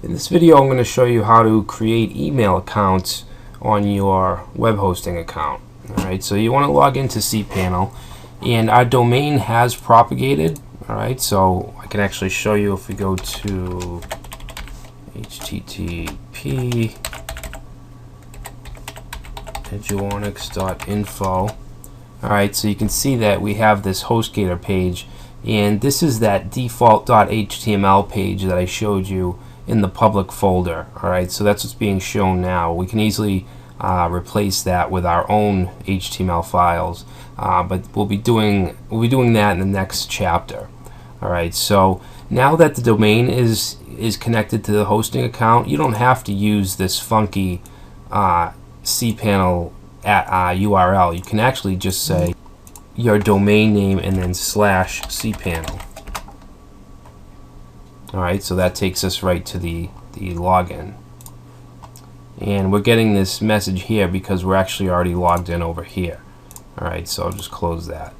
In this video, I'm going to show you how to create email accounts on your web hosting account. Alright, so you want to log into cPanel, and our domain has propagated. Alright, so I can actually show you if we go to http eduonix.info. Alright, so you can see that we have this HostGator page, and this is that default.html page that I showed you in the public folder. Alright, so that's what's being shown now. We can easily replace that with our own HTML files, but we'll be doing that in the next chapter. Alright, so now that the domain is connected to the hosting account, you don't have to use this funky cPanel URL. You can actually just say your domain name and then /cPanel. Alright, so that takes us right to the login. And we're getting this message here because we're actually already logged in over here. Alright, so I'll just close that.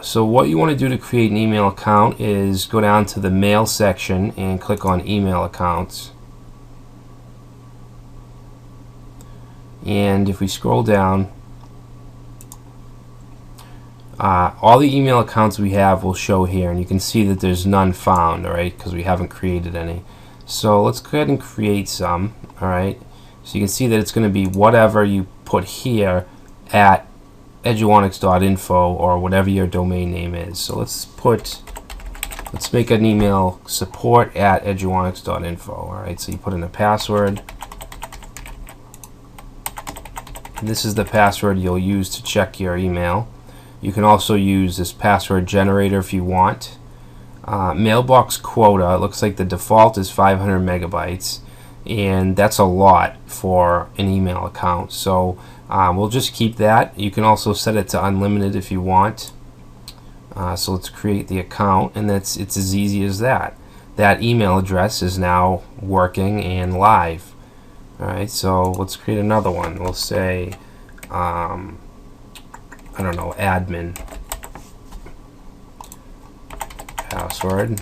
So what you want to do to create an email account is go down to the mail section and click on email accounts. And if we scroll down, all the email accounts we have will show here, and you can see that there's none found, alright, because we haven't created any. So let's go ahead and create some. Alright, so you can see that it's going to be whatever you put here at eduonix.info or whatever your domain name is. So let's make an email support at eduonix.info. Alright, so you put in a password. And this is the password you'll use to check your email. You can also use this password generator if you want. Mailbox quota, it looks like the default is 500 megabytes, and that's a lot for an email account. So we'll just keep that. You can also set it to unlimited if you want. So let's create the account, and it's as easy as that. That email address is now working and live. Alright, so let's create another one. We'll say, I don't know, admin password.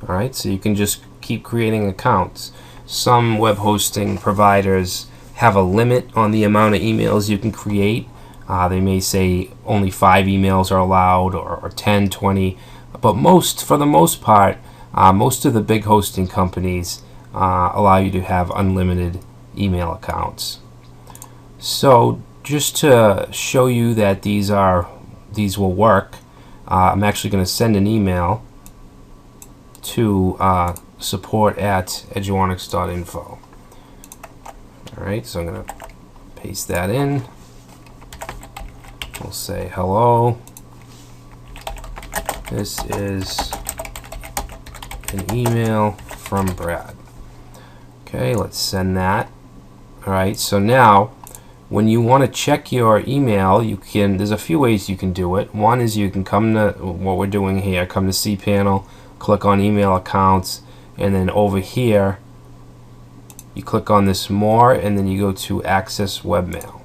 Alright, so you can just keep creating accounts. Some web hosting providers have a limit on the amount of emails you can create. They may say only 5 emails are allowed, or 10, 20, but for the most part, most of the big hosting companies allow you to have unlimited email accounts. So just to show you that these will work, I'm actually going to send an email to support at eduonix.info. Alright, so I'm going to paste that in. We'll say hello. This is an email from Brad. Okay, let's send that. Alright, so now when you want to check your email, there's a few ways you can do it. One is you can come to what we're doing here, come to cPanel, click on email accounts, and then over here you click on this more, and then you go to access webmail.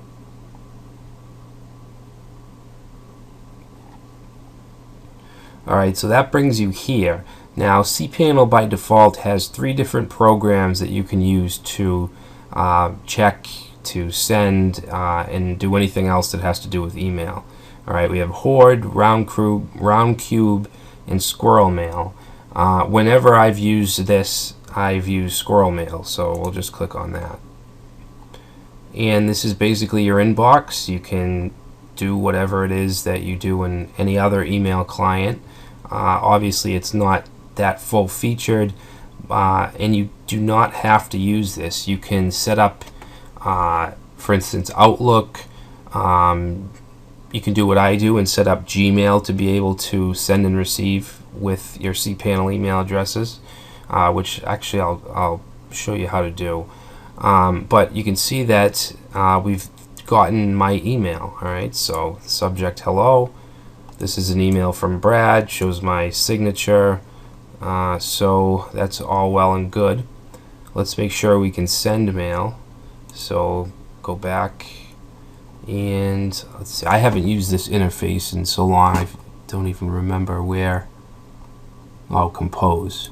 Alright, so that brings you here. Now cPanel by default has 3 different programs that you can use to check, to send, and do anything else that has to do with email. Alright, we have Horde, Roundcube, and Squirrel Mail. Whenever I've used this, I've used Squirrel Mail, so we'll just click on that. And this is basically your inbox. You can do whatever it is that you do in any other email client. Obviously it's not that full featured, and you do not have to use this. You can set up, for instance, Outlook. You can do what I do and set up Gmail to be able to send and receive with your cPanel email addresses, which actually I'll show you how to do. But you can see that we've gotten my email. Alright, so subject hello. This is an email from Brad, shows my signature. So that's all well and good. Let's make sure we can send mail. So go back and let's see. I haven't used this interface in so long I don't even remember where. Oh, I'll compose.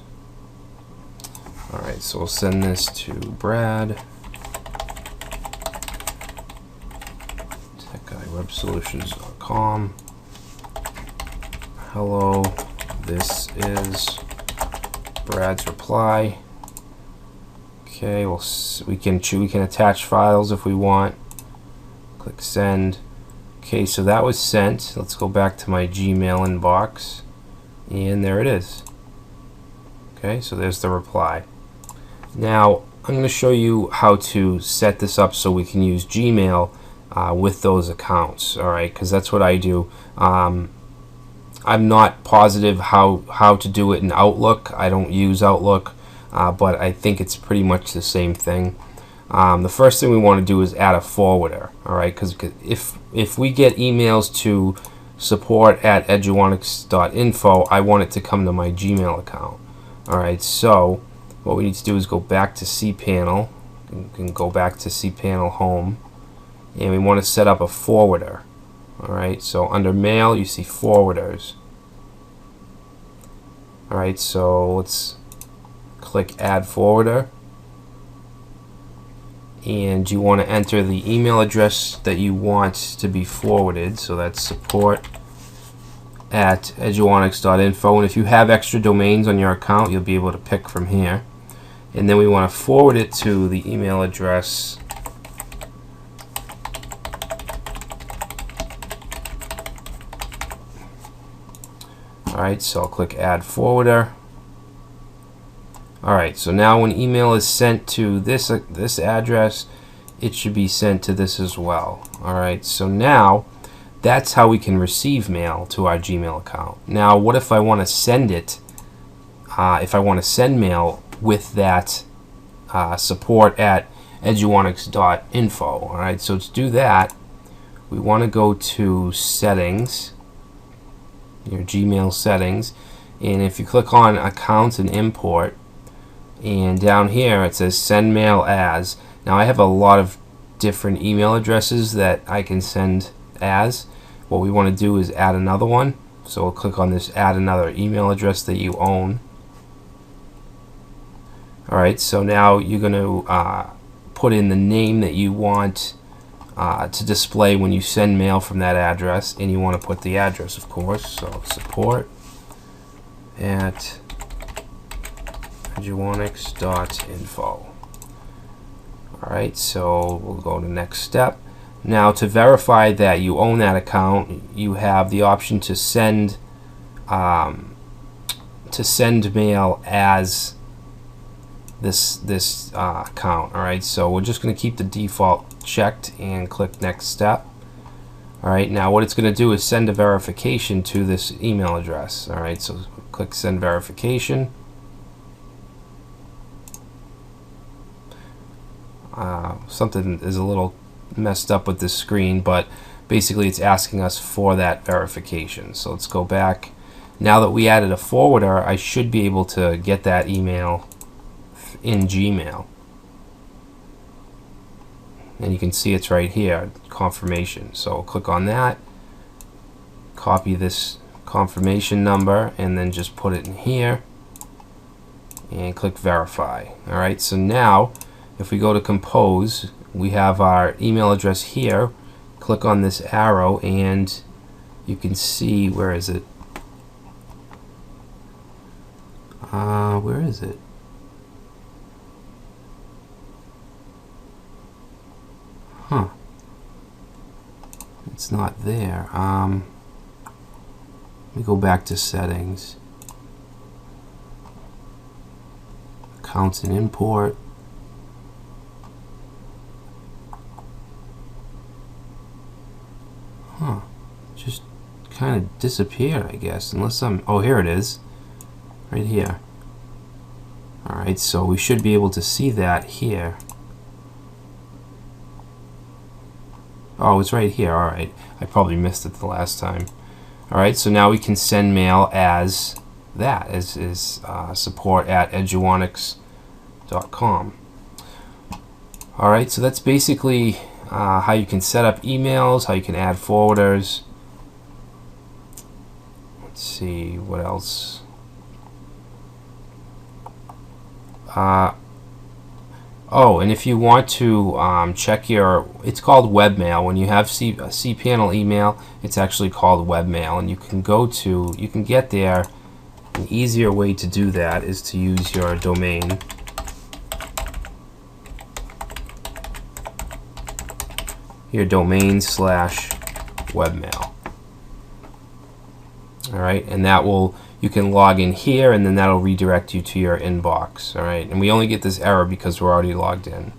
Alright, so we'll send this to Brad, techguywebsolutions.com. Hello, this is Brad's reply. Okay, we can attach files if we want. Click send. Okay, so that was sent. Let's go back to my Gmail inbox, and there it is. Okay, so there's the reply. Now I'm going to show you how to set this up so we can use Gmail with those accounts. All right, because that's what I do. I'm not positive how to do it in Outlook. I don't use Outlook, but I think it's pretty much the same thing. The first thing we want to do is add a forwarder. All right, because if we get emails to support@eduonix.info, I want it to come to my Gmail account. All right, so what we need to do is go back to cPanel. You can go back to cPanel Home, and we want to set up a forwarder. Alright, so under Mail you see Forwarders. Alright, so let's click Add Forwarder, and you want to enter the email address that you want to be forwarded, so that's support@eduonix.info, and if you have extra domains on your account you'll be able to pick from here. And then we want to forward it to the email address Alright, so I'll click Add Forwarder. Alright, so now when email is sent to this address, it should be sent to this as well. Alright, so now that's how we can receive mail to our Gmail account. Now, what if I want to send it, if I want to send mail with that support@eduonix.info. Alright, so to do that, we want to go to Settings, your Gmail settings, and if you click on Accounts and Import, and down here it says Send Mail As. Now I have a lot of different email addresses that I can send as. What we want to do is add another one, so we'll click on this Add Another Email Address that you own. Alright, so now you're going to put in the name that you want to display when you send mail from that address, and you want to put the address, of course, so support@eduonix.info. Alright, so we'll go to next step. Now, to verify that you own that account, you have the option to send mail as this account. Alright, so we're just going to keep the default checked and click next step. Alright, now what it's going to do is send a verification to this email address. Alright, so click Send Verification. Something is a little messed up with this screen, but basically it's asking us for that verification. So let's go back. Now that we added a forwarder, I should be able to get that email in Gmail. And you can see it's right here, confirmation. So click on that, copy this confirmation number, and then just put it in here and click Verify. Alright, so now if we go to Compose, we have our email address here. Click on this arrow and you can see, where is it? Where is it? Huh. It's not there. Let me go back to Settings. Accounts and Import. Huh. Just kind of disappeared, I guess. Unless I'm... Oh, here it is. Right here. Alright, so we should be able to see that here. Oh, it's right here. Alright. I probably missed it the last time. Alright, so now we can send mail as that, as support@eduonix.com. Alright, so that's basically how you can set up emails, how you can add forwarders. Let's see, what else? Oh, and if you want to check your, it's called webmail. When you have cPanel email, it's actually called webmail, and you can get there. An easier way to do that is to use your domain. Your domain / webmail. Alright, and that will, you can log in here, and then that'll redirect you to your inbox. Alright, and we only get this error because we're already logged in.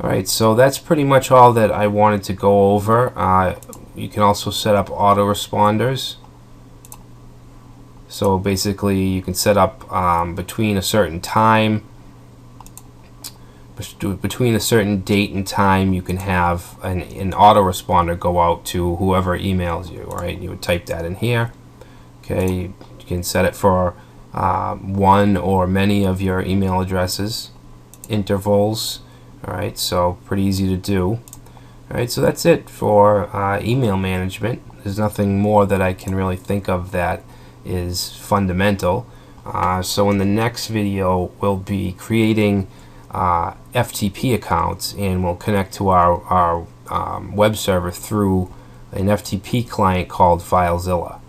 Alright, so that's pretty much all that I wanted to go over. You can also set up autoresponders. So basically you can set up between a certain time, between a certain date and time, you can have an autoresponder go out to whoever emails you. All right, you would type that in here. Okay, you can set it for one or many of your email addresses, intervals. All right, so pretty easy to do. All right, so that's it for email management. There's nothing more that I can really think of that is fundamental. So in the next video, we'll be creating FTP accounts, and we'll connect to our web server through an FTP client called FileZilla.